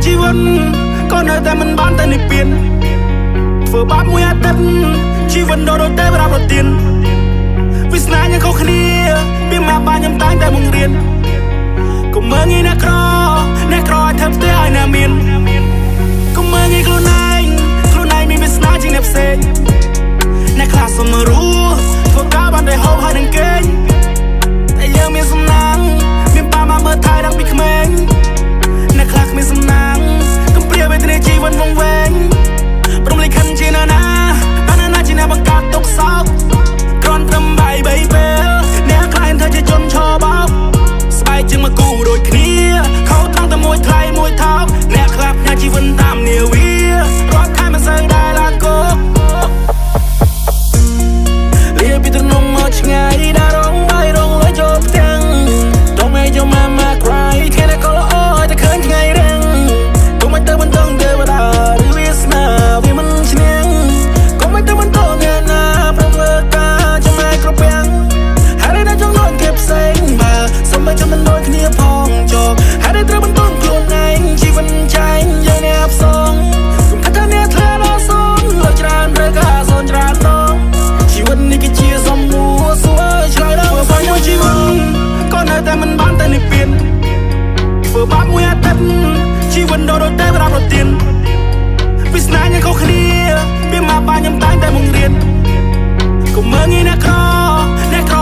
ជីវិតក៏នៅតែមិនបានតែនិព្វានធ្វើបាបមួយអាទិត្យជីវិតដូរតែប្រាប់ប្រទានវាសនាយ៉ាងខុសគ្នាពីមកបានខ្ញុំតែងតែបង្រៀនកុំមើលងាយអ្នកក្រឲ្យធ្វើផ្ទះឲ្យណាមានកុំមើលងាយខ្លួនឯងមានវាសនាជាងអ្នកផ្សេងអ្នកខ្លះសុំមករស់ធ្វើការបានតែហូបហើយនឹងគេងតែយើងមានសំណាងមានប៉ាម៉ាមើលថែតាំងពីក្មេងអ្នកខ្លះគ្មានសំណាងកំព្រាវេទនាជីវិតវង្វេងព្រមលិខិតជាណាជាអ្នកបង្កើតទុកសោកគ្រាន់ត្រឹមបាយ3ពេលអ្នកខ្លះhenធ្វើជាជនឆោបោកស្បែកជាងមកគូដូចគ្នាខោត្រង់តែមួយថ្លៃមួយថោកអ្នកខ្លះផ្នែកជីវិតតាមនាវារាល់ខែមិនសូវដែលឡើងគោកលៀបពីត្រនំមកឆ្ងាយដល់រងបាយរងលុយចូលផ្ទាំង Don't make your mama cry គេតែក៏ល្អឲ្យតែឃើញថ្ងៃរឹងកុំឲ្យទៅបន្តទេវតាឬវាសនាវាមិនឈ្នះកុំឲ្យទៅបន្តងាយណាប្រធ្វើការចំណាយគ្រប់យ៉ាងហើយតែចង់ដូចគេផ្សេងបើសំបីចាំមិនដូចគ្នាផងចុះហើយត្រូវបន្តខ្លួនឯងជីវិតចែងយើងអ្នកផ្សងគុំថាអ្នកធ្លាដល់សងលើច្រើនរើការសនច្រើនដងជីវិតនេះគឺជាសំមួសួរឆ្លើយដល់បងមួយជីវិតក៏នៅតែមិនបានតែនិព្វានធ្វើបាបមួយអាទិត្យជីវិតដូរតែប្រាប់ប្រទានវាសនាយ៉ាងខុសគ្នាពីមកបានខ្ញុំតែងតែបង្រៀនកុំមើលងាយអ្នកក្រ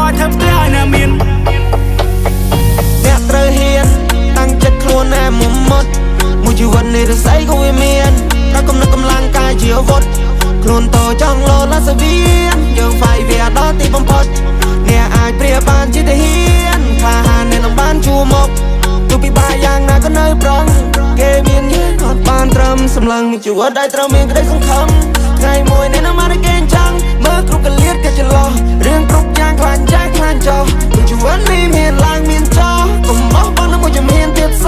ឲ្យធ្វើផ្ទះឲ្យណាមានអ្នកត្រូវហ៊ានតាំងចិត្តខ្លួនឯងមុតមួយជីវិតនេះរស័យក៏វាមានតែកំណត់កម្លាំងកាយជាអាវុធខ្លួនតចង់លោឡាសវៀនយើងហ្វាយវាដល់ទីបំផុតអ្នកអាចព្រាបានជាទាហានក្លាហានអ្នកនឹងបានជួមកទោះពិបាកយ៉ាងណាក៏នៅប្រឹងគេមានយើងអត់បានត្រឹមសម្លឹងជីវិតដែលត្រូវមានក្តីសង្ឃឹមថ្ងៃមួយអ្នកនឹងបានគេចង់មើលគ្រប់កលៀតគេច្រឡោះរឿងគ្រប់យ៉ាងខ្លាចចាស់ខ្លាចចោះជីវិតនេះមានឡើងមានចោះកុំបោះបង់នឹងមួយជំហានទៀតស